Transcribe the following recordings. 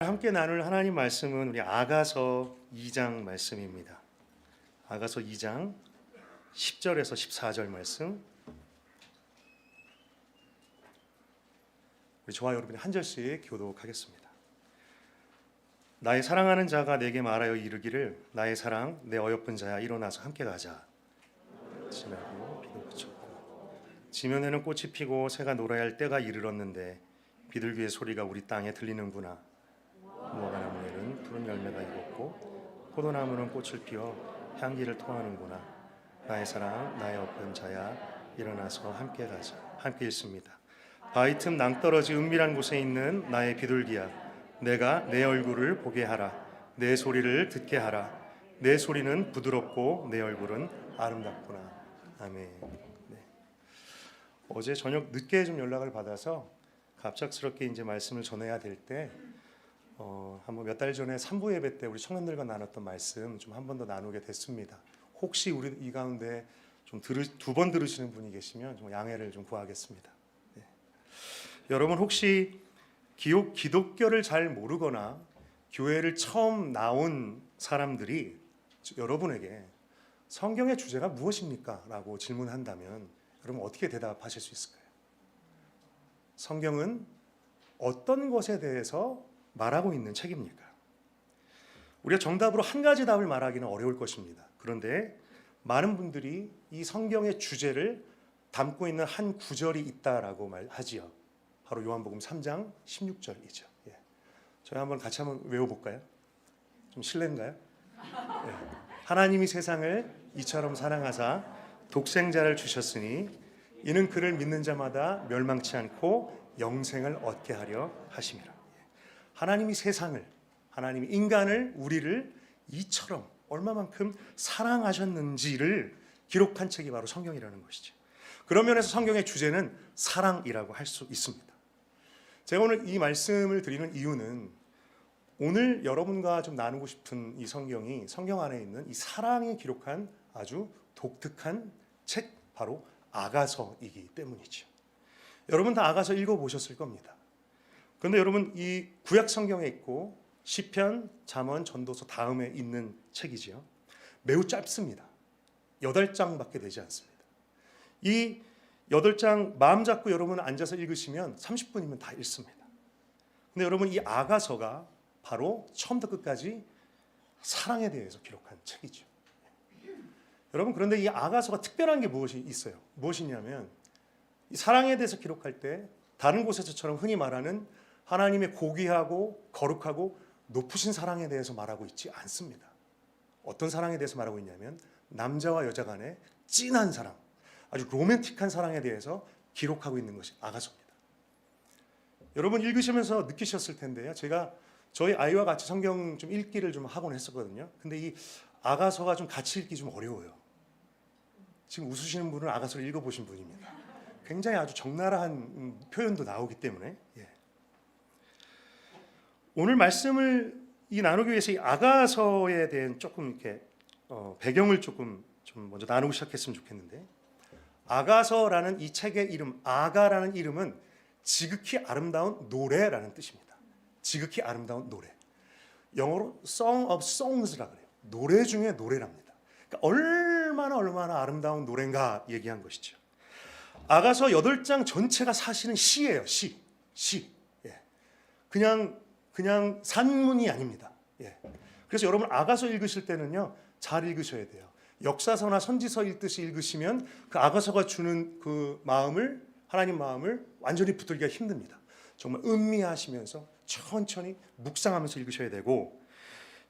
함께 나눌 하나님 말씀은 우리 아가서 2장 말씀입니다. 아가서 2장 10절에서 14절 말씀. 우리 저와 여러분이 한 절씩 교독하겠습니다. 나의 사랑하는 자가 내게 말하여 이르기를 나의 사랑 내 어여쁜 자야 일어나서 함께 가자. 지나고 비도 그쳤고 지면에는 꽃이 피고 새가 놀아야 할 때가 이르렀는데 비둘기의 소리가 우리 땅에 들리는구나. 무화과나무에는 푸른 열매가 익었고 포도나무는 꽃을 피워 향기를 토하는구나. 나의 사랑 나의 어여쁜 자야 일어나서 함께 가자. 함께 읽습니다. 바위 틈 낭떠러지 은밀한 곳에 있는 나의 비둘기야, 내가 내 얼굴을 보게 하라. 내 소리를 듣게 하라. 내 소리는 부드럽고 내 얼굴은 아름답구나. 아멘. 네. 어제 저녁 늦게 좀 연락을 받아서 갑작스럽게 이제 말씀을 전해야 될 때 한번 몇 달 전에 3부 예배 때 우리 청년들과 나눴던 말씀 좀 한 번 더 나누게 됐습니다. 혹시 우리 이 가운데 좀 두 번 들으시는 분이 계시면 좀 양해를 좀 구하겠습니다. 네. 여러분 혹시 기독교를 잘 모르거나 교회를 처음 나온 사람들이 여러분에게 성경의 주제가 무엇입니까? 라고 질문한다면 여러분 어떻게 대답하실 수 있을까요? 성경은 어떤 것에 대해서 말하고 있는 책입니까? 우리가 정답으로 한 가지 답을 말하기는 어려울 것입니다. 그런데 많은 분들이 이 성경의 주제를 담고 있는 한 구절이 있다라고 말하지요. 바로 요한복음 3장 16절이죠. 예. 저희 한번 같이 한번 외워볼까요? 좀 실례인가요? 예. 하나님이 세상을 이처럼 사랑하사 독생자를 주셨으니 이는 그를 믿는 자마다 멸망치 않고 영생을 얻게 하려 하심이라. 하나님이 세상을, 하나님이 인간을, 우리를 이처럼 얼마만큼 사랑하셨는지를 기록한 책이 바로 성경이라는 것이죠. 그런 면에서 성경의 주제는 사랑이라고 할 수 있습니다. 제가 오늘 이 말씀을 드리는 이유는 오늘 여러분과 좀 나누고 싶은 이 성경이 성경 안에 있는 이 사랑이 기록한 아주 독특한 책, 바로 아가서이기 때문이죠. 여러분 다 아가서 읽어보셨을 겁니다. 그런데 여러분 이 구약 성경에 있고 시편, 잠언, 전도서 다음에 있는 책이지요. 매우 짧습니다. 8장밖에 되지 않습니다. 이 8장 마음 잡고 여러분 앉아서 읽으시면 30분이면 다 읽습니다. 근데 여러분 이 아가서가 바로 처음부터 끝까지 사랑에 대해서 기록한 책이죠. 여러분 그런데 이 아가서가 특별한 게 무엇이 있어요? 무엇이냐면 이 사랑에 대해서 기록할 때 다른 곳에서처럼 흔히 말하는 하나님의 고귀하고 거룩하고 높으신 사랑에 대해서 말하고 있지 않습니다. 어떤 사랑에 대해서 말하고 있냐면 남자와 여자 간의 진한 사랑, 아주 로맨틱한 사랑에 대해서 기록하고 있는 것이 아가서입니다. 여러분 읽으시면서 느끼셨을 텐데요. 제가 저희 아이와 같이 성경 좀 읽기를 좀 하곤 했었거든요. 근데 이 아가서가 좀 같이 읽기 좀 어려워요. 지금 웃으시는 분은 아가서를 읽어보신 분입니다. 굉장히 아주 적나라한 표현도 나오기 때문에 오늘 말씀을 나누기 위해서 이 아가서에 대한 조금 이렇게 배경을 조금 좀 먼저 나누고 시작했으면 좋겠는데, 아가서라는 이 책의 이름, 아가라는 이름은 지극히 아름다운 노래라는 뜻입니다. 지극히 아름다운 노래. 영어로 Song of Songs라 그래요. 노래 중에 노래랍니다. 그러니까 얼마나 아름다운 노래인가 얘기한 것이죠. 아가서 8장 전체가 사실은 시예요. 시. 예. 그냥 산문이 아닙니다. 예. 그래서 여러분 아가서 읽으실 때는요, 잘 읽으셔야 돼요. 역사서나 선지서 읽듯이 읽으시면 그 아가서가 주는 그 마음을, 하나님 마음을 완전히 붙들기가 힘듭니다. 정말 음미하시면서 천천히 묵상하면서 읽으셔야 되고,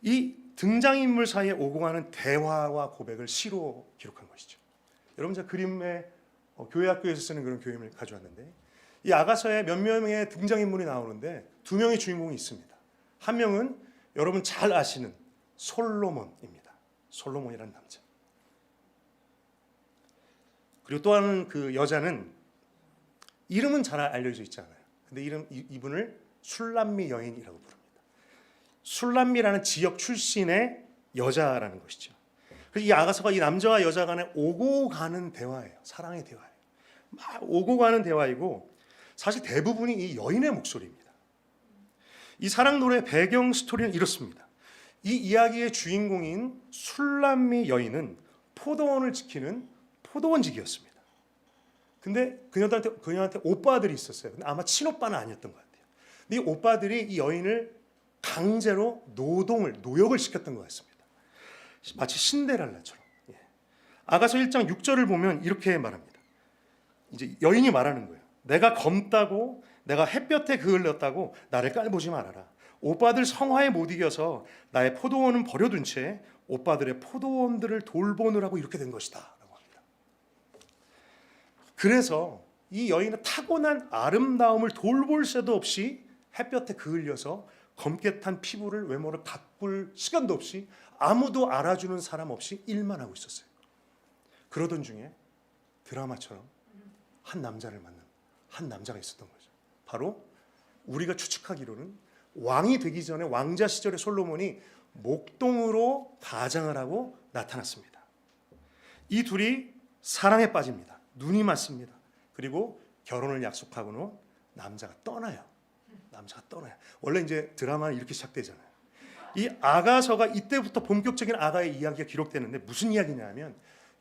이 등장인물 사이에 오고 가는 대화와 고백을 시로 기록한 것이죠. 여러분 제가 그림에 교회 학교에서 쓰는 그런 교임을 가져왔는데, 이 아가서에 몇 명의 등장인물이 나오는데 2명의 주인공이 있습니다. 한 명은 여러분 잘 아시는 솔로몬입니다. 솔로몬이라는 남자. 그리고 또 하나는 그 여자는 이름은 잘 알려져 있지 않아요. 근데 이분을 술람미 여인이라고 부릅니다. 술람미라는 지역 출신의 여자라는 것이죠. 그래서 이 아가서가 이 남자와 여자 간에 오고 가는 대화예요. 사랑의 대화예요. 막 오고 가는 대화이고, 사실 대부분이 이 여인의 목소리입니다. 이 사랑 노래 배경 스토리는 이렇습니다. 이 이야기의 주인공인 술람미 여인은 포도원을 지키는 포도원직이었습니다. 근데 그녀한테 오빠들이 있었어요. 근데 아마 친오빠는 아니었던 것 같아요. 근데 이 오빠들이 이 여인을 강제로 노역을 시켰던 것 같습니다. 마치 신데렐라처럼. 아가서 1장 6절을 보면 이렇게 말합니다. 이제 여인이 말하는 거예요. 내가 검다고 내가 햇볕에 그을렸다고 나를 깔보지 말아라. 오빠들 성화에 못 이겨서 나의 포도원은 버려둔 채 오빠들의 포도원들을 돌보느라고 이렇게 된 것이다 라고 합니다. 그래서 이 여인은 타고난 아름다움을 돌볼 새도 없이 햇볕에 그을려서 검게 탄 피부를 외모를 가꿀 시간도 없이 아무도 알아주는 사람 없이 일만 하고 있었어요. 그러던 중에 드라마처럼 한 남자를 만난 한 남자가 있었던 거죠. 바로 우리가 추측하기로는 왕이 되기 전에 왕자 시절의 솔로몬이 목동으로 가장을 하고 나타났습니다. 이 둘이 사랑에 빠집니다. 눈이 맞습니다. 그리고 결혼을 약속하고는 남자가 떠나요. 원래 이제 드라마는 이렇게 시작되잖아요. 이 아가서가 이때부터 본격적인 아가의 이야기가 기록되는데 무슨 이야기냐면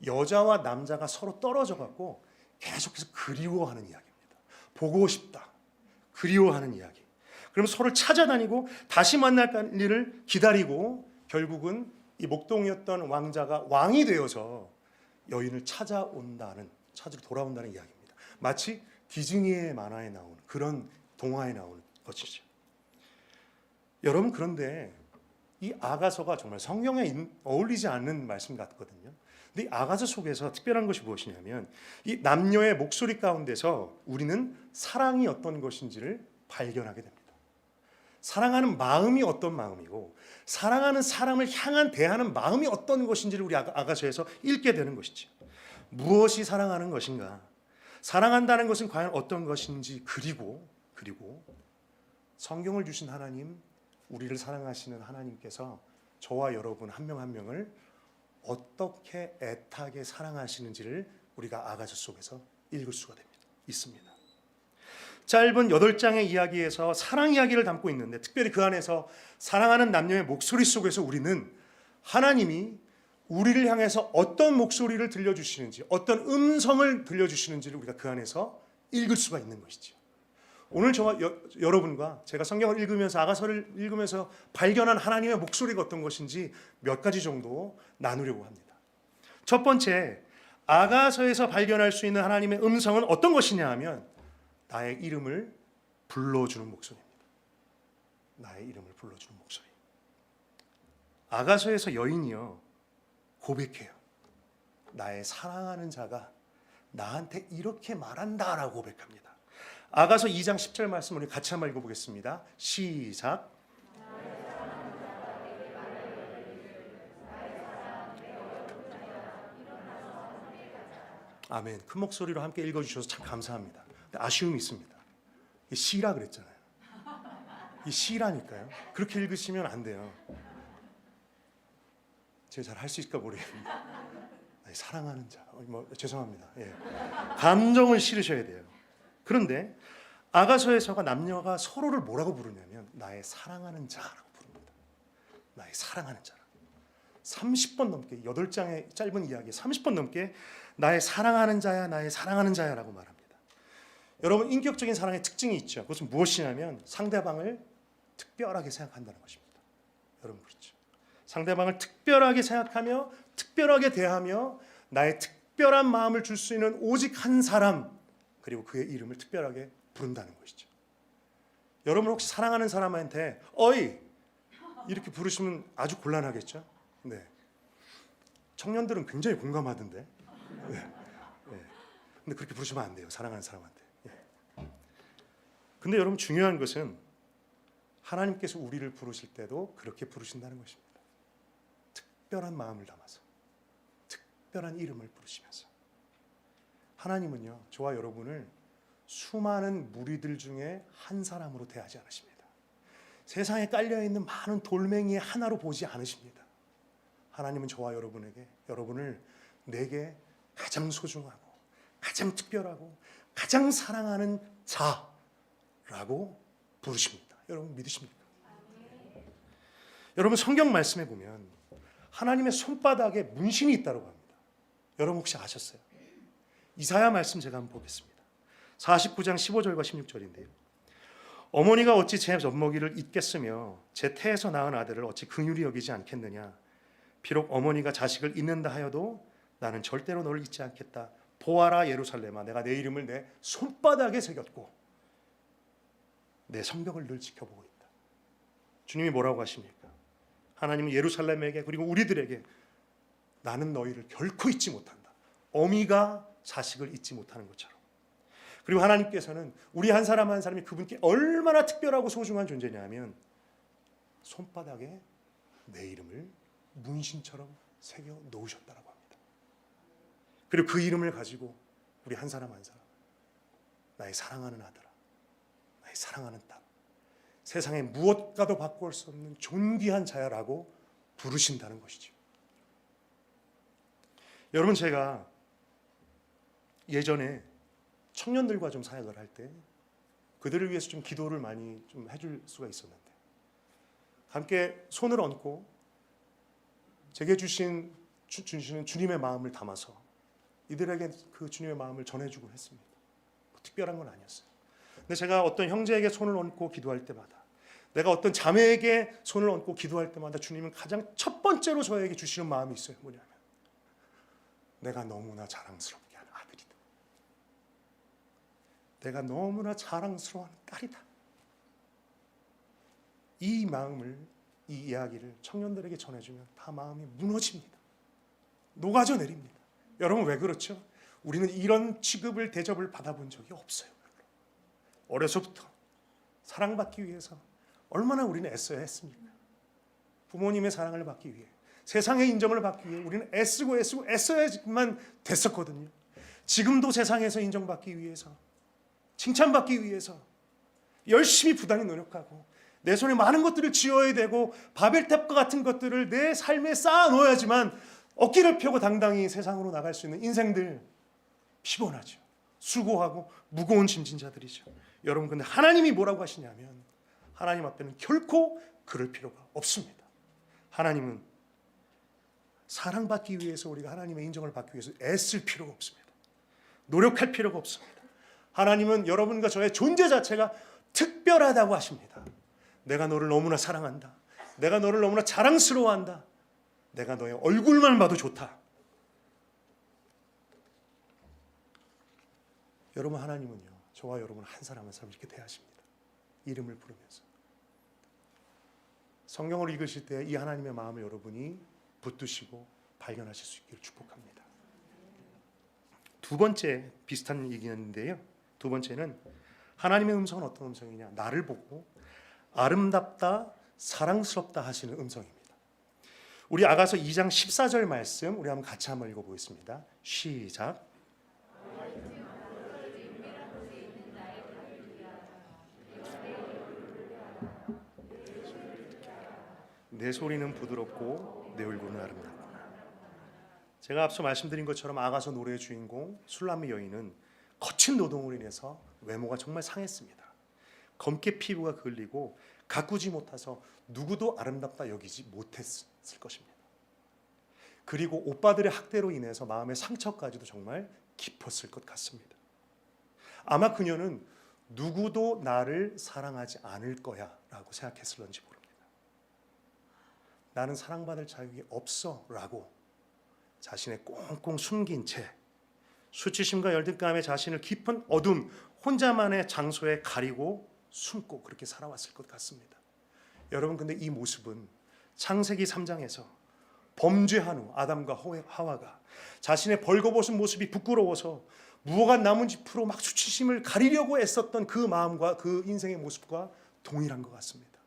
여자와 남자가 서로 떨어져 갖고 계속해서 그리워하는 이야기입니다. 보고 싶다. 그리워하는 이야기. 그럼 서로를 찾아다니고 다시 만날 일을 기다리고 결국은 이 목동이었던 왕자가 왕이 되어서 여인을 찾으러 돌아온다는 이야기입니다. 마치 디즈니의 만화에 나오는 그런 동화에 나오는 것이죠. 여러분, 그런데 이 아가서가 정말 성경에 어울리지 않는 말씀 같거든요. 근데 이 아가서 속에서 특별한 것이 무엇이냐면 이 남녀의 목소리 가운데서 우리는 사랑이 어떤 것인지를 발견하게 됩니다. 사랑하는 마음이 어떤 마음이고 사랑하는 사람을 향한 대하는 마음이 어떤 것인지를 우리 아가서에서 읽게 되는 것이죠. 무엇이 사랑하는 것인가? 사랑한다는 것은 과연 어떤 것인지 그리고 성경을 주신 하나님, 우리를 사랑하시는 하나님께서 저와 여러분 한 명 한 명을 어떻게 애타게 사랑하시는지를 우리가 아가서 속에서 읽을 수가 있습니다. 짧은 8장의 이야기에서 사랑 이야기를 담고 있는데 특별히 그 안에서 사랑하는 남녀의 목소리 속에서 우리는 하나님이 우리를 향해서 어떤 목소리를 들려주시는지 어떤 음성을 들려주시는지를 우리가 그 안에서 읽을 수가 있는 것이죠. 오늘 저와 여러분과 제가 성경을 읽으면서 아가서를 읽으면서 발견한 하나님의 목소리가 어떤 것인지 몇 가지 정도 나누려고 합니다. 첫 번째, 아가서에서 발견할 수 있는 하나님의 음성은 어떤 것이냐 하면 나의 이름을 불러주는 목소리입니다. 나의 이름을 불러주는 목소리. 아가서에서 여인이요 고백해요. 나의 사랑하는 자가 나한테 이렇게 말한다라고 고백합니다. 아가서 2장 10절 말씀을 같이 한번 읽어보겠습니다. 시작. 아멘. 큰 목소리로 함께 읽어주셔서 참 감사합니다. 아쉬움이 있습니다. 이게 시라 그랬잖아요. 이 시라니까요. 그렇게 읽으시면 안 돼요. 제가 잘 할 수 있을까 모르겠는데 사랑하는 자. 죄송합니다. 예. 감정을 실으셔야 돼요. 그런데 아가서에서가 남녀가 서로를 뭐라고 부르냐면 나의 사랑하는 자라고 부릅니다. 나의 사랑하는 자라고. 30번 넘게 8장의 짧은 이야기에 30번 넘게 나의 사랑하는 자야 나의 사랑하는 자야라고 말합니다. 여러분, 인격적인 사랑의 특징이 있죠. 그것은 무엇이냐면 상대방을 특별하게 생각한다는 것입니다. 여러분 그렇죠. 상대방을 특별하게 생각하며 특별하게 대하며 나의 특별한 마음을 줄 수 있는 오직 한 사람 그리고 그의 이름을 특별하게 부른다는 것이죠. 여러분 혹시 사랑하는 사람한테 어이 이렇게 부르시면 아주 곤란하겠죠. 네. 청년들은 굉장히 공감하던데. 네. 네. 근데 그렇게 부르시면 안 돼요. 사랑하는 사람한테. 네. 근데 여러분 중요한 것은 하나님께서 우리를 부르실 때도 그렇게 부르신다는 것입니다. 특별한 마음을 담아서 특별한 이름을 부르시면서 하나님은요 저와 여러분을 수많은 무리들 중에 한 사람으로 대하지 않으십니다. 세상에 깔려있는 많은 돌멩이의 하나로 보지 않으십니다. 하나님은 저와 여러분을 내게 가장 소중하고 가장 특별하고 가장 사랑하는 자라고 부르십니다. 여러분 믿으십니까? 여러분 성경 말씀에 보면 하나님의 손바닥에 문신이 있다고 합니다. 여러분 혹시 아셨어요? 이사야 말씀 제가 한번 보겠습니다. 49장 15절과 16절인데요. 어머니가 어찌 제 젖먹이를 잊겠으며 제 태에서 낳은 아들을 어찌 긍휼히 여기지 않겠느냐. 비록 어머니가 자식을 잊는다 하여도 나는 절대로 너를 잊지 않겠다. 보아라 예루살렘아, 내가 내 이름을 내 손바닥에 새겼고 내 성벽을 늘 지켜보고 있다. 주님이 뭐라고 하십니까? 하나님은 예루살렘에게 그리고 우리들에게 나는 너희를 결코 잊지 못한다. 어미가 자식을 잊지 못하는 것처럼. 그리고 하나님께서는 우리 한 사람 한 사람이 그분께 얼마나 특별하고 소중한 존재냐면 손바닥에 내 이름을 문신처럼 새겨 놓으셨다라고 합니다. 그리고 그 이름을 가지고 우리 한 사람 한 사람, 나의 사랑하는 아들아, 나의 사랑하는 딸, 세상에 무엇과도 바꿀 수 없는 존귀한 자야라고 부르신다는 것이죠. 여러분, 제가 예전에 청년들과 좀 사역을 할 때 그들을 위해서 좀 기도를 많이 좀 해줄 수가 있었는데, 함께 손을 얹고 제게 주시는 주님의 마음을 담아서 이들에게 그 주님의 마음을 전해주곤 했습니다. 뭐 특별한 건 아니었어요. 근데 제가 어떤 형제에게 손을 얹고 기도할 때마다, 내가 어떤 자매에게 손을 얹고 기도할 때마다 주님은 가장 첫 번째로 저에게 주시는 마음이 있어요. 뭐냐면 내가 너무나 자랑스럽게 하는 아들이다. 내가 너무나 자랑스러워하는 딸이다. 이 마음을, 이 이야기를 청년들에게 전해주면 다 마음이 무너집니다. 녹아져 내립니다. 여러분 왜 그렇죠? 우리는 이런 취급을, 대접을 받아본 적이 없어요. 어려서부터 사랑받기 위해서 얼마나 우리는 애써야 했습니까? 부모님의 사랑을 받기 위해, 세상의 인정을 받기 위해 우리는 애쓰고 애써야만 됐었거든요. 지금도 세상에서 인정받기 위해서, 칭찬받기 위해서 열심히 부단히 노력하고 내 손에 많은 것들을 쥐어야 되고 바벨탑과 같은 것들을 내 삶에 쌓아 놓아야지만 어깨를 펴고 당당히 세상으로 나갈 수 있는 인생들, 피곤하죠. 수고하고 무거운 짐진 자들이죠. 여러분, 근데 하나님이 뭐라고 하시냐면 하나님 앞에는 결코 그럴 필요가 없습니다. 하나님은 사랑받기 위해서, 우리가 하나님의 인정을 받기 위해서 애쓸 필요가 없습니다. 노력할 필요가 없습니다. 하나님은 여러분과 저의 존재 자체가 특별하다고 하십니다. 내가 너를 너무나 사랑한다. 내가 너를 너무나 자랑스러워한다. 내가 너의 얼굴만 봐도 좋다. 여러분, 하나님은요, 저와 여러분 한 사람 한 사람 이렇게 대하십니다. 이름을 부르면서. 성경을 읽으실 때 이 하나님의 마음을 여러분이 붙드시고 발견하실 수 있기를 축복합니다. 두 번째 비슷한 얘기였는데요. 두 번째는 하나님의 음성은 어떤 음성이냐? 나를 보고 아름답다, 사랑스럽다 하시는 음성입니다. 우리 아가서 2장 14절 말씀 우리 한번 같이 한번 읽어보겠습니다. 시작. 내 소리는 부드럽고 내 얼굴은 아름답구나. 제가 앞서 말씀드린 것처럼 아가서 노래의 주인공 술람미 여인은 거친 노동으로 인해서 외모가 정말 상했습니다. 검게 피부가 그을리고 가꾸지 못해서 누구도 아름답다 여기지 못했을 것입니다. 그리고 오빠들의 학대로 인해서 마음의 상처까지도 정말 깊었을 것 같습니다. 아마 그녀는 누구도 나를 사랑하지 않을 거야 라고 생각했을런지 모릅니다. 나는 사랑받을 자격이 없어 라고 자신의 꽁꽁 숨긴 채 수치심과 열등감에 자신을 깊은 어둠, 혼자만의 장소에 가리고 숨고 그렇게 살아왔을 것 같습니다. 여러분, 근데 이 모습은 창세기 3장에서 범죄한 후 아담과 하와가 자신의 벌거벗은 모습이 부끄러워서 무화과 나뭇잎으로 막 수치심을 가리려고 애썼던 그 마음과 그 인생의 모습과 동일한 것 같습니다.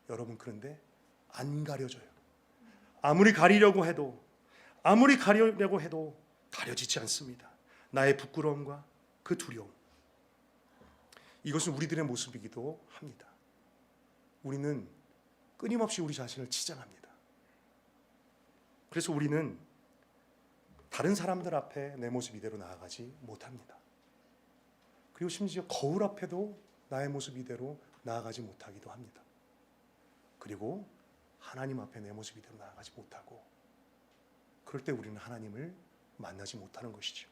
여러분, 그런데 안 가려져요. 아무리 가리려고 해도 가려지지 않습니다. 나의 부끄러움과 그 두려움, 이것은 우리들의 모습이기도 합니다. 우리는 끊임없이 우리 자신을 치장합니다. 그래서 우리는 다른 사람들 앞에 내 모습 이대로 나아가지 못합니다. 그리고 심지어 거울 앞에도 나의 모습 이대로 나아가지 못하기도 합니다. 그리고 하나님 앞에 내 모습 이대로 나아가지 못하고, 그럴 때 우리는 하나님을 만나지 못하는 것이죠.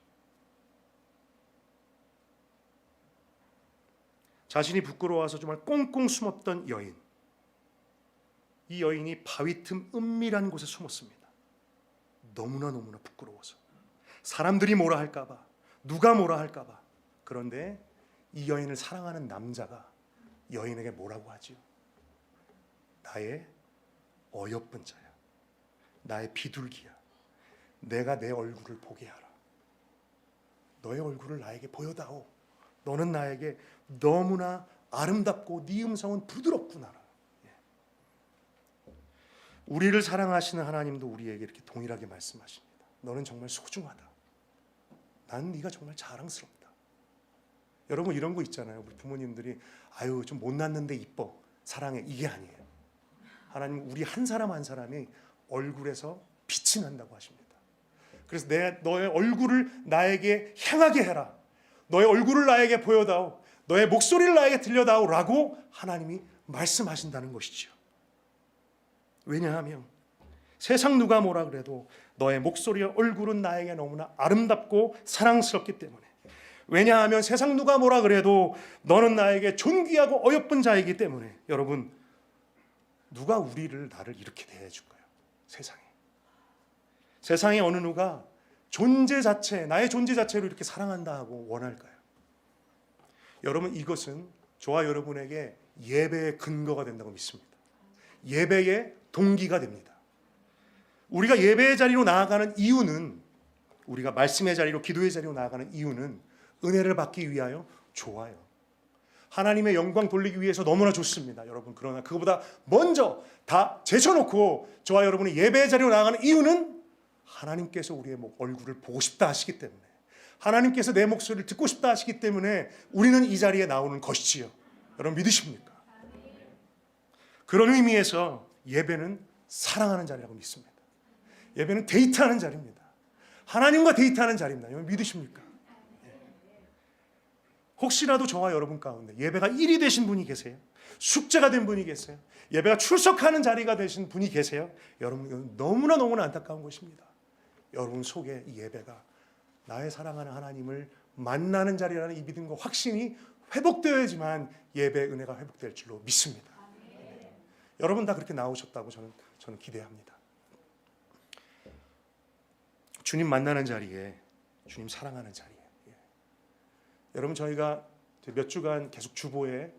자신이 부끄러워서 정말 꽁꽁 숨었던 여인, 이 여인이 바위 틈 은밀한 곳에 숨었습니다. 너무나 부끄러워서, 사람들이 뭐라 할까봐, 누가 뭐라 할까봐. 그런데 이 여인을 사랑하는 남자가 여인에게 뭐라고 하지요? 나의 어여쁜 자야, 나의 비둘기야, 내가 내 얼굴을 보게 하라. 너의 얼굴을 나에게 보여다오. 너는 나에게 너무나 아름답고 네 음성은 부드럽구나. 우리를 사랑하시는 하나님도 우리에게 이렇게 동일하게 말씀하십니다. 너는 정말 소중하다. 나는 네가 정말 자랑스럽다. 여러분, 이런 거 있잖아요. 우리 부모님들이 아유 좀 못났는데 이뻐, 사랑해, 이게 아니에요. 하나님 우리 한 사람 한 사람이 얼굴에서 빛이 난다고 하십니다. 그래서 너의 얼굴을 나에게 향하게 해라. 너의 얼굴을 나에게 보여다오. 너의 목소리를 나에게 들려다오 라고 하나님이 말씀하신다는 것이죠. 왜냐하면 세상 누가 뭐라 그래도 너의 목소리와 얼굴은 나에게 너무나 아름답고 사랑스럽기 때문에, 왜냐하면 세상 누가 뭐라 그래도 너는 나에게 존귀하고 어여쁜 자이기 때문에. 여러분, 누가 나를 이렇게 대해줄까요? 세상에 어느 누가 나의 존재 자체로 이렇게 사랑한다 하고 원할까요? 여러분, 이것은 저와 여러분에게 예배의 근거가 된다고 믿습니다. 예배의 동기가 됩니다. 우리가 예배의 자리로 나아가는 이유는, 우리가 말씀의 자리로, 기도의 자리로 나아가는 이유는 은혜를 받기 위하여 좋아요. 하나님의 영광 돌리기 위해서 너무나 좋습니다, 여러분. 그러나 그거보다 먼저 다 제쳐놓고 저와 여러분이 예배의 자리로 나아가는 이유는 하나님께서 우리의 얼굴을 보고 싶다 하시기 때문에, 하나님께서 내 목소리를 듣고 싶다 하시기 때문에 우리는 이 자리에 나오는 것이지요. 여러분, 믿으십니까? 그런 의미에서 예배는 사랑하는 자리라고 믿습니다. 예배는 데이트하는 자리입니다. 하나님과 데이트하는 자리입니다. 여러분, 믿으십니까? 혹시라도 저와 여러분 가운데 예배가 1이 되신 분이 계세요? 숙제가 된 분이 계세요? 예배가 출석하는 자리가 되신 분이 계세요? 여러분, 너무나 안타까운 것입니다. 여러분 속에 이 예배가 나의 사랑하는 하나님을 만나는 자리라는 이 믿음과 확신이 회복되어야지만 예배의 은혜가 회복될 줄로 믿습니다. 여러분 다 그렇게 나오셨다고 저는 기대합니다. 주님 만나는 자리에, 주님 사랑하는 자리에, 여러분, 저희가 몇 주간 계속 주보에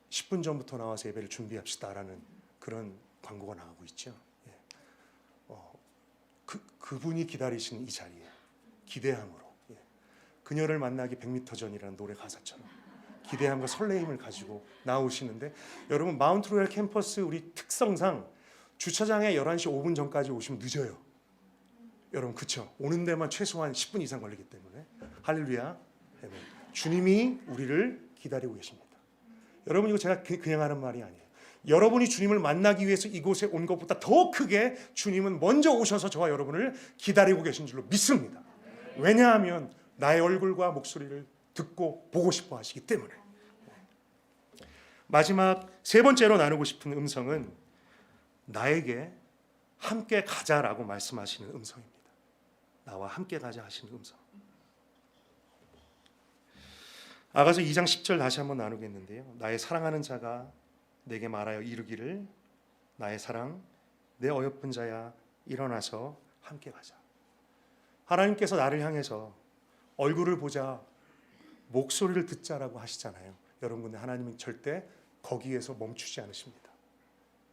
10분 전부터 나와서 예배를 준비합시다라는 그런 광고가 나오고 있죠. 그분이 기다리신 이 자리에 기대함으로, 그녀를 만나기 100m 전이라는 노래 가사처럼 기대함과 설레임을 가지고 나오시는데, 여러분, 마운트 로얄 캠퍼스 우리 특성상 주차장에 11시 5분 전까지 오시면 늦어요. 여러분, 그렇죠? 오는 데만 최소한 10분 이상 걸리기 때문에. 할렐루야. 주님이 우리를 기다리고 계십니다. 여러분, 이거 제가 그냥 하는 말이 아니에요. 여러분이 주님을 만나기 위해서 이곳에 온 것보다 더 크게 주님은 먼저 오셔서 저와 여러분을 기다리고 계신 줄로 믿습니다. 왜냐하면 나의 얼굴과 목소리를 듣고 보고 싶어 하시기 때문에. 마지막 세 번째로 나누고 싶은 음성은 나에게 함께 가자라고 말씀하시는 음성입니다. 나와 함께 가자 하시는 음성. 아가서 2장 10절 다시 한번 나누겠는데요. 나의 사랑하는 자가 내게 말하여 이르기를, 나의 사랑, 내 어여쁜 자야, 일어나서 함께 가자. 하나님께서 나를 향해서 얼굴을 보자, 목소리를 듣자라고 하시잖아요. 여러분, 근데 하나님은 절대 거기에서 멈추지 않으십니다.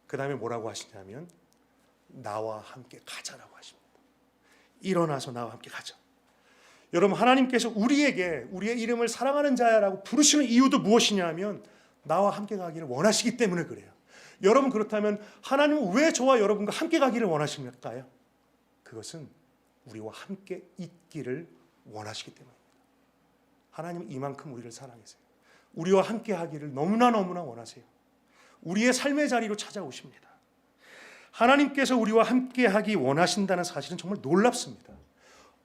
그 다음에 뭐라고 하시냐면 나와 함께 가자라고 하십니다. 일어나서 나와 함께 가자. 여러분, 하나님께서 우리에게 우리의 이름을 사랑하는 자야라고 부르시는 이유도 무엇이냐면 나와 함께 가기를 원하시기 때문에 그래요. 여러분, 그렇다면 하나님은 왜 저와 여러분과 함께 가기를 원하십니까요? 그것은 우리와 함께 있기를 원하시기 때문입니다. 하나님은 이만큼 우리를 사랑하세요. 우리와 함께 하기를 너무나 원하세요. 우리의 삶의 자리로 찾아오십니다. 하나님께서 우리와 함께 하기 원하신다는 사실은 정말 놀랍습니다.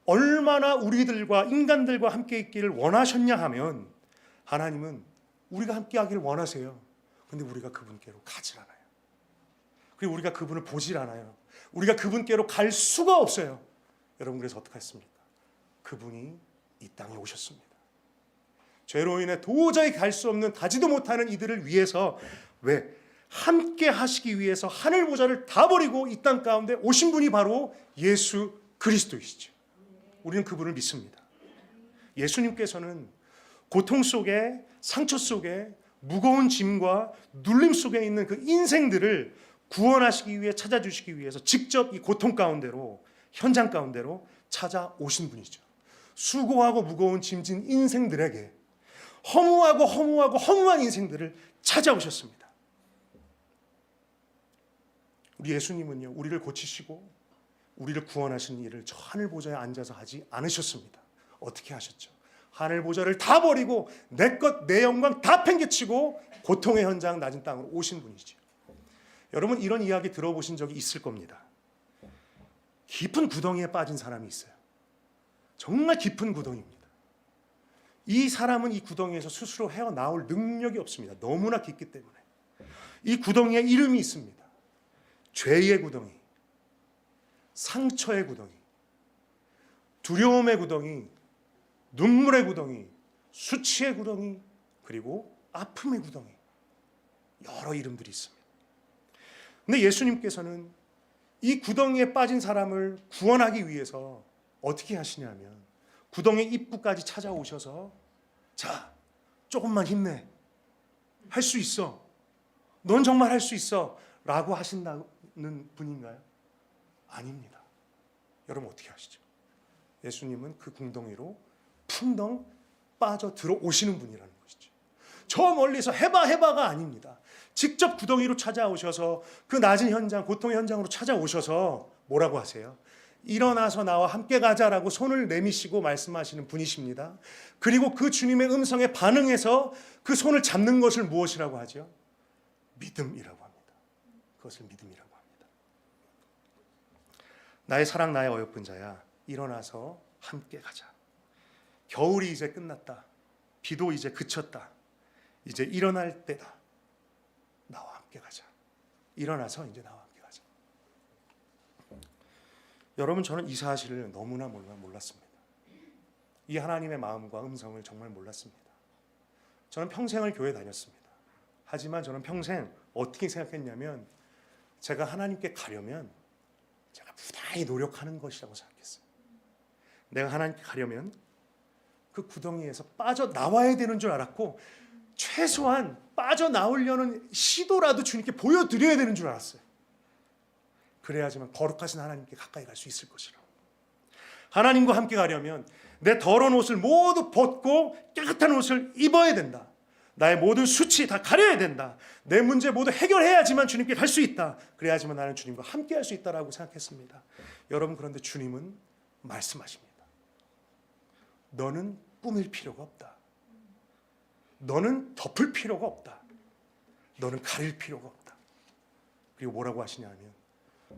얼마나 우리들과 인간들과 함께 있기를 원하셨냐 하면 하나님은 우리가 함께 하기를 원하세요. 근데 우리가 그분께로 가질 않아요. 그리고 우리가 그분을 보질 않아요. 우리가 그분께로 갈 수가 없어요. 여러분, 그래서 어떻게 했습니까? 그분이 이 땅에 오셨습니다. 죄로 인해 도저히 갈 수 없는, 가지도 못하는 이들을 위해서, 왜? 함께 하시기 위해서 하늘 보좌를 다 버리고 이 땅 가운데 오신 분이 바로 예수 그리스도이시죠. 우리는 그분을 믿습니다. 예수님께서는 고통 속에, 상처 속에, 무거운 짐과 눌림 속에 있는 그 인생들을 구원하시기 위해, 찾아주시기 위해서 직접 이 고통 가운데로, 현장 가운데로 찾아오신 분이죠. 수고하고 무거운 짐진 인생들에게, 허무한 인생들을 찾아오셨습니다. 우리 예수님은요, 우리를 고치시고 우리를 구원하시는 일을 저 하늘 보좌에 앉아서 하지 않으셨습니다. 어떻게 하셨죠? 하늘 보좌를 다 버리고 내 것, 내 영광 다 팽개치고 고통의 현장, 낮은 땅으로 오신 분이죠. 여러분, 이런 이야기 들어보신 적이 있을 겁니다. 깊은 구덩이에 빠진 사람이 있어요. 정말 깊은 구덩이입니다. 이 사람은 이 구덩이에서 스스로 헤어나올 능력이 없습니다. 너무나 깊기 때문에. 이 구덩이에 이름이 있습니다. 죄의 구덩이, 상처의 구덩이, 두려움의 구덩이, 눈물의 구덩이, 수치의 구덩이, 그리고 아픔의 구덩이. 여러 이름들이 있습니다. 근데 예수님께서는 이 구덩이에 빠진 사람을 구원하기 위해서 어떻게 하시냐면, 구덩이 입구까지 찾아오셔서, 자, 조금만 힘내, 할 수 있어, 넌 정말 할 수 있어 라고 하신다는 분인가요? 아닙니다. 여러분, 어떻게 하시죠? 예수님은 그 구덩이로 풍덩 빠져 들어오시는 분이라는 것이죠. 저 멀리서 해봐가 아닙니다. 직접 구덩이로 찾아오셔서, 그 낮은 현장, 고통의 현장으로 찾아오셔서 뭐라고 하세요? 일어나서 나와 함께 가자라고 손을 내미시고 말씀하시는 분이십니다. 그리고 그 주님의 음성에 반응해서 그 손을 잡는 것을 무엇이라고 하죠? 믿음이라고 합니다. 그것을 믿음이라고 합니다. 나의 사랑, 나의 어여쁜 자야, 일어나서 함께 가자. 겨울이 이제 끝났다. 비도 이제 그쳤다. 이제 일어날 때다. 나와 함께 가자. 일어나서 이제 나와 함께 가자. 여러분, 저는 이 사실을 너무나 몰랐습니다. 이 하나님의 마음과 음성을 정말 몰랐습니다. 저는 평생을 교회 다녔습니다. 하지만 저는 평생 어떻게 생각했냐면, 제가 하나님께 가려면 제가 부단히 노력하는 것이라고 생각했어요. 내가 하나님께 가려면 그 구덩이에서 빠져나와야 되는 줄 알았고, 최소한 빠져나오려는 시도라도 주님께 보여드려야 되는 줄 알았어요. 그래야지만 거룩하신 하나님께 가까이 갈 수 있을 것이라고. 하나님과 함께 가려면 내 더러운 옷을 모두 벗고 깨끗한 옷을 입어야 된다. 나의 모든 수치 다 가려야 된다. 내 문제 모두 해결해야지만 주님께 갈 수 있다. 그래야지만 나는 주님과 함께 할 수 있다라고 생각했습니다. 여러분, 그런데 주님은 말씀하십니다. 너는 꾸밀 필요가 없다. 너는 덮을 필요가 없다. 너는 가릴 필요가 없다. 그리고 뭐라고 하시냐면,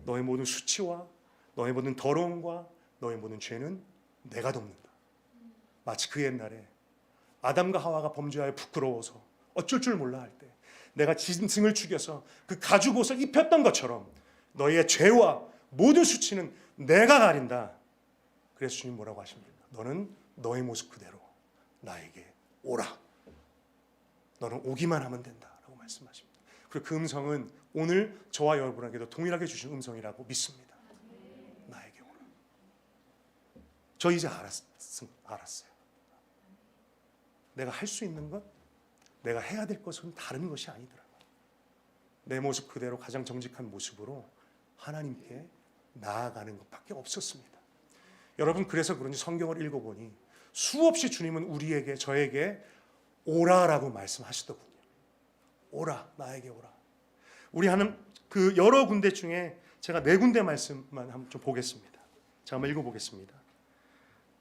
너의 모든 수치와 너의 모든 더러움과 너의 모든 죄는 내가 덮는다. 마치 그 옛날에 아담과 하와가 범죄하여 부끄러워서 어쩔 줄 몰라 할 때 내가 짐승을 죽여서 그 가죽 옷을 입혔던 것처럼 너의 죄와 모든 수치는 내가 가린다. 그래서 주님 뭐라고 하십니까? 너는 너의 모습 그대로 나에게 오라. 너는 오기만 하면 된다라고 말씀하십니다. 그리고 그 음성은 오늘 저와 여러분에게도 동일하게 주신 음성이라고 믿습니다. 나에게 오라. 저 이제 알았어요. 내가 할 수 있는 것, 내가 해야 될 것은 다른 것이 아니더라고요. 내 모습 그대로 가장 정직한 모습으로 하나님께 나아가는 것밖에 없었습니다. 여러분, 그래서 그런지 성경을 읽어보니 수없이 주님은 우리에게, 저에게 오라라고 말씀하시더군요. 오라, 나에게 오라. 우리 하는 그 여러 군데 중에 제가 4군데 말씀만 한번 좀 보겠습니다. 자, 한번 읽어보겠습니다.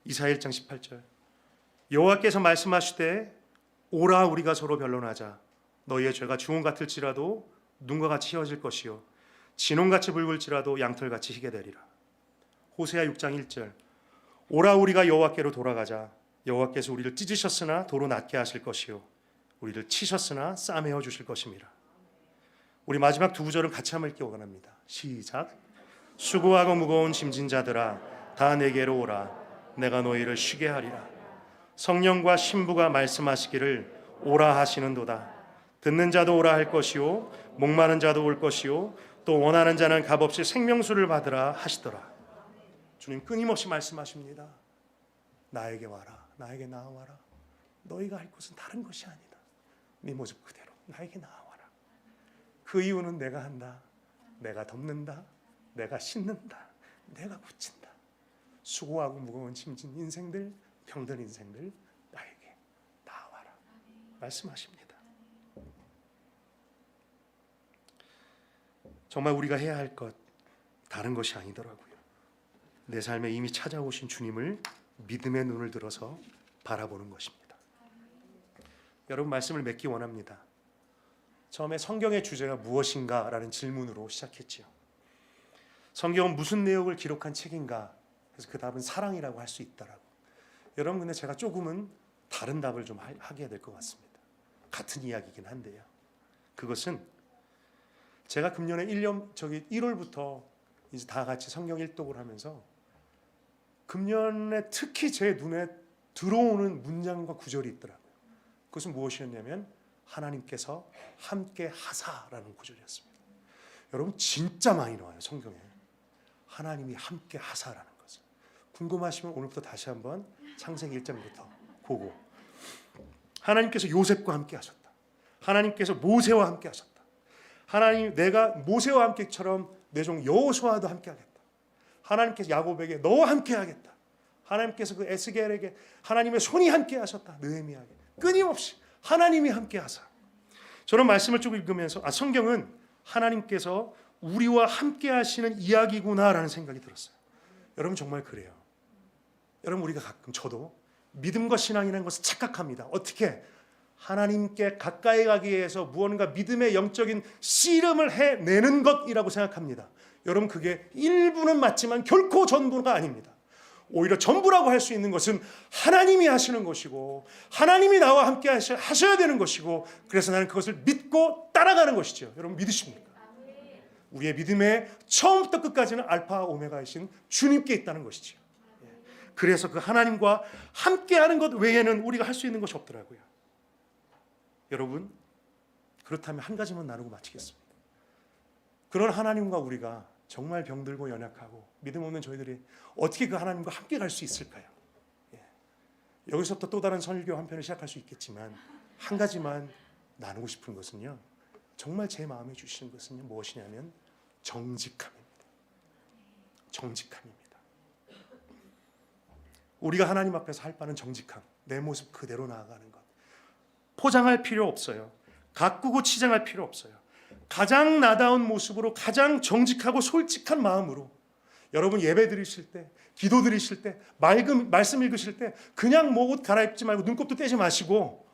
이사야 1장 18절. 여호와께서 말씀하시되 오라, 우리가 서로 변론하자. 너희의 죄가 주홍 같을지라도 눈과 같이 휘어질 것이요 진홍같이 붉을지라도 양털같이 희게 되리라. 호세아 6장 1절. 오라, 우리가 여호와께로 돌아가자. 여호와께서 우리를 찢으셨으나 도로 낫게 하실 것이요 우리를 치셨으나 싸매어 주실 것임이라. 우리 마지막 두 구절은 같이 한번 읽기 원합니다. 시작. 수고하고 무거운 짐진 자들아 다 내게로 오라. 내가 너희를 쉬게 하리라. 성령과 신부가 말씀하시기를 오라 하시는도다. 듣는 자도 오라 할 것이요 목마른 자도 올 것이요 또 원하는 자는 값없이 생명수를 받으라 하시더라. 주님 끊임없이 말씀하십니다. 나에게 와라. 나에게 나아와라. 너희가 할 것은 다른 것이 아니다. 네 모습 그대로 나에게 나아와라. 그 이유는 내가 한다. 내가 덮는다. 내가 씻는다. 내가 붙인다. 수고하고 무거운 짐진 인생들, 병든 인생들 나에게 나아와라. 말씀하십니다. 정말 우리가 해야 할 것 다른 것이 아니더라고요. 내 삶에 이미 찾아오신 주님을 믿음의 눈을 들어서 바라보는 것입니다. 여러분 말씀을 맺기 원합니다. 처음에 성경의 주제가 무엇인가라는 질문으로 시작했지요. 성경은 무슨 내용을 기록한 책인가? 그래서 그 답은 사랑이라고 할 수 있다라고. 여러분 근데 제가 조금은 다른 답을 좀 하게 될 것 같습니다. 같은 이야기이긴 한데요. 그것은 제가 금년에 1월부터 이제 다 같이 성경 일독을 하면서 금년에 특히 제 눈에 들어오는 문장과 구절이 있더라고요. 그것은 무엇이었냐면 하나님께서 함께 하사라는 구절이었습니다. 여러분 진짜 많이 나와요 성경에. 하나님이 함께 하사라는 것을. 궁금하시면 오늘부터 다시 한번 창세기 1장부터 보고 하나님께서 요셉과 함께 하셨다. 하나님께서 모세와 함께 하셨다. 하나님 내가 모세와 함께처럼 내 종 여호수아도 함께 하겠다. 하나님께서 야곱에게 너와 함께 하겠다. 하나님께서 그 에스겔에게 하나님의 손이 함께 하셨다. 느헤미야에게 끊임없이 하나님이 함께 하사. 저는 말씀을 쭉 읽으면서 성경은 하나님께서 우리와 함께 하시는 이야기구나라는 생각이 들었어요. 여러분 정말 그래요. 여러분 우리가 가끔 저도 믿음과 신앙이라는 것을 착각합니다. 어떻게? 하나님께 가까이 가기 위해서 무언가 믿음의 영적인 씨름을 해내는 것이라고 생각합니다. 여러분 그게 일부는 맞지만 결코 전부가 아닙니다. 오히려 전부라고 할 수 있는 것은 하나님이 하시는 것이고 하나님이 나와 함께 하셔야 되는 것이고 그래서 나는 그것을 믿고 따라가는 것이죠. 여러분 믿으십니까? 우리의 믿음의 처음부터 끝까지는 알파 오메가이신 주님께 있다는 것이죠. 그래서 그 하나님과 함께하는 것 외에는 우리가 할 수 있는 것이 없더라고요. 여러분 그렇다면 한 가지만 나누고 마치겠습니다. 그런 하나님과 우리가 정말 병들고 연약하고 믿음 없는 저희들이 어떻게 그 하나님과 함께 갈 수 있을까요? 여기서부터 또 다른 설교 한 편을 시작할 수 있겠지만 한 가지만 나누고 싶은 것은요. 정말 제 마음에 주시는 것은요. 무엇이냐면 정직함입니다. 정직함입니다. 우리가 하나님 앞에서 할 바는 정직함. 내 모습 그대로 나아가는 것. 포장할 필요 없어요. 가꾸고 치장할 필요 없어요. 가장 나다운 모습으로 가장 정직하고 솔직한 마음으로 여러분 예배 드리실 때 기도 드리실 때 말씀 읽으실 때 그냥 뭐 옷 갈아입지 말고 눈곱도 떼지 마시고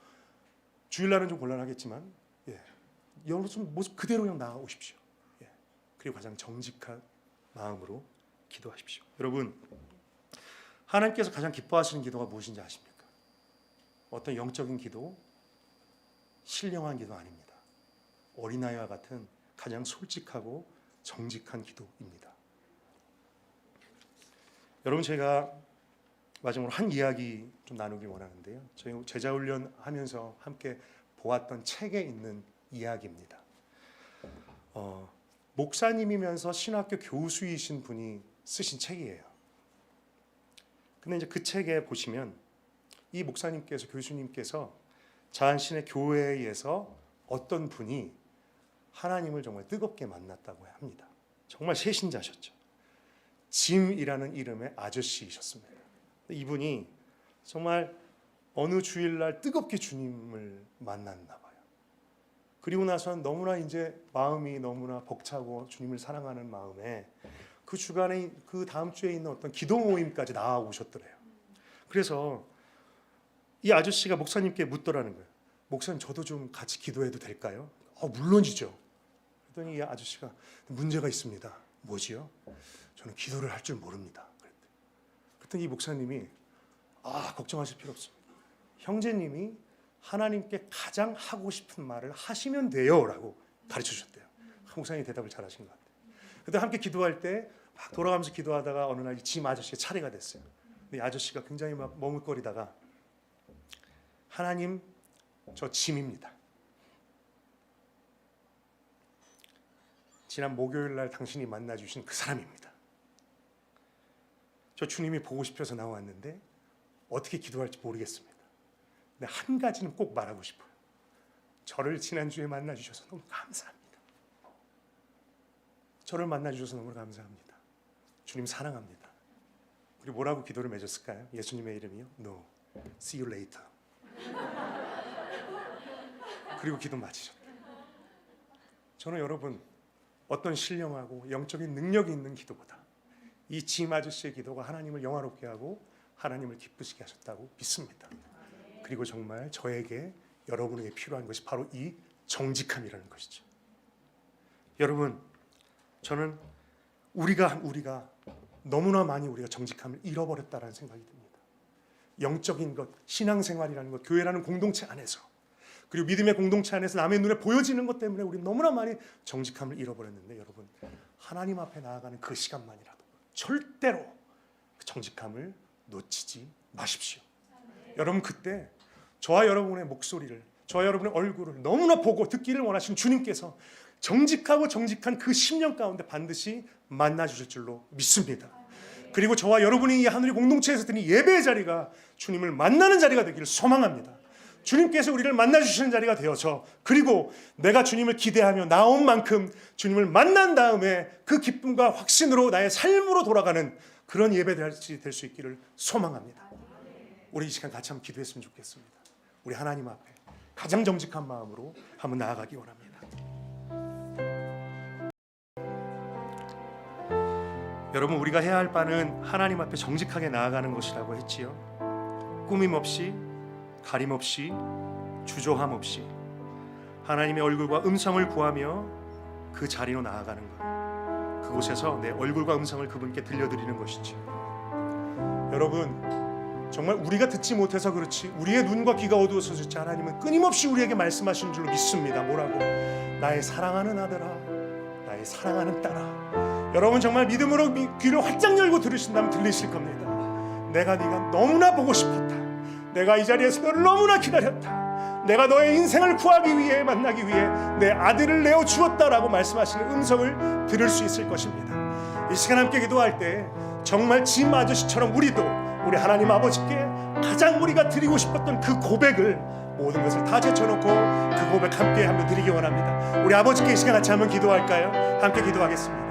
주일날은 좀 곤란하겠지만 여러분 모습 그대로 그냥 나아오십시오. 그리고 가장 정직한 마음으로 기도하십시오. 여러분 하나님께서 가장 기뻐하시는 기도가 무엇인지 아십니까? 어떤 영적인 기도, 신령한 기도 아닙니다. 어린아이와 같은 가장 솔직하고 정직한 기도입니다. 여러분 제가 마지막으로 한 이야기 좀 나누기 원하는데요. 저희 제자훈련 하면서 함께 보았던 책에 있는 이야기입니다. 목사님이면서 신학교 교수이신 분이 쓰신 책이에요. 근데 이제 그 책에 보시면 이 목사님께서 교수님께서 자신의 교회에서 어떤 분이 하나님을 정말 뜨겁게 만났다고 합니다. 정말 새신자셨죠. 짐이라는 이름의 아저씨이셨습니다. 이분이 정말 어느 주일날 뜨겁게 주님을 만났나 봐요. 그리고 나서는 너무나 이제 마음이 너무나 벅차고 주님을 사랑하는 마음에 그 주간에 그 다음 주에 있는 어떤 기도 모임까지 나와오셨더래요. 그래서 이 아저씨가 목사님께 묻더라는 거예요. 목사님 저도 좀 같이 기도해도 될까요? 물론이죠. 그랬더니 이 아저씨가 문제가 있습니다. 뭐지요? 저는 기도를 할 줄 모릅니다. 그랬더니 이 목사님이 걱정하실 필요 없습니다. 형제님이 하나님께 가장 하고 싶은 말을 하시면 돼요 라고 가르쳐 주셨대요. 목사님이 대답을 잘하신 것 같아요. 그때 함께 기도할 때 막 돌아가면서 기도하다가 어느 날 짐 아저씨가 차례가 됐어요. 근데 이 아저씨가 굉장히 막 머뭇거리다가 하나님, 저 짐입니다. 지난 목요일 날 당신이 만나주신 그 사람입니다. 저 주님이 보고 싶어서 나왔는데 어떻게 기도할지 모르겠습니다. 근데 한 가지는 꼭 말하고 싶어요. 저를 지난주에 만나주셔서 너무 감사합니다. 저를 만나주셔서 너무 감사합니다. 주님 사랑합니다. 우리 뭐라고 기도를 맺었을까요? 예수님의 이름이요? No. See you later. 그리고 기도 마치셨다. 저는 여러분 어떤 신령하고 영적인 능력이 있는 기도보다 이 짐 아저씨의 기도가 하나님을 영화롭게 하고 하나님을 기쁘시게 하셨다고 믿습니다. 그리고 정말 저에게 여러분에게 필요한 것이 바로 이 정직함이라는 것이죠. 여러분, 저는 우리가 너무나 많이 우리가 정직함을 잃어버렸다라는 생각이 듭니다. 영적인 것, 신앙생활이라는 것, 교회라는 공동체 안에서, 그리고 믿음의 공동체 안에서 남의 눈에 보여지는 것 때문에 우리 너무나 많이 정직함을 잃어버렸는데, 여러분 하나님 앞에 나아가는 그 시간만이라도 절대로 그 정직함을 놓치지 마십시오. 여러분 그때 저와 여러분의 목소리를, 저와 여러분의 얼굴을 너무나 보고 듣기를 원하시는 주님께서 정직하고 정직한 그 심령 가운데 반드시 만나 주실 줄로 믿습니다. 그리고 저와 여러분이 이 하늘의 공동체에서 드는 예배의 자리가 주님을 만나는 자리가 되기를 소망합니다. 주님께서 우리를 만나 주시는 자리가 되어서, 그리고 내가 주님을 기대하며 나온 만큼 주님을 만난 다음에 그 기쁨과 확신으로 나의 삶으로 돌아가는 그런 예배될 수 있기를 소망합니다. 우리 이 시간 같이 한번 기도했으면 좋겠습니다. 우리 하나님 앞에 가장 정직한 마음으로 한번 나아가기 원합니다. 여러분, 우리가 해야 할 바는 하나님 앞에 정직하게 나아가는 것이라고 했지요. 꾸밈 없이, 가림 없이, 주저함 없이 하나님의 얼굴과 음성을 구하며 그 자리로 나아가는 것, 그곳에서 내 얼굴과 음성을 그분께 들려드리는 것이죠. 여러분, 정말 우리가 듣지 못해서 그렇지, 우리의 눈과 귀가 어두워서 그렇지, 하나님은 끊임없이 우리에게 말씀하시는 줄로 믿습니다. 뭐라고? 나의 사랑하는 아들아, 나의 사랑하는 딸아. 여러분 정말 믿음으로 귀를 활짝 열고 들으신다면 들리실 겁니다. 내가 네가 너무나 보고 싶었다. 내가 이 자리에서 너를 너무나 기다렸다. 내가 너의 인생을 구하기 위해, 만나기 위해 내 아들을 내어 주었다라고 말씀하시는 음성을 들을 수 있을 것입니다. 이 시간 함께 기도할 때 정말 짐 아저씨처럼 우리도 우리 하나님 아버지께 가장 우리가 드리고 싶었던 그 고백을, 모든 것을 다 제쳐놓고 그 고백 함께 한번 드리기 원합니다. 우리 아버지께 이 시간 같이 한번 기도할까요? 함께 기도하겠습니다.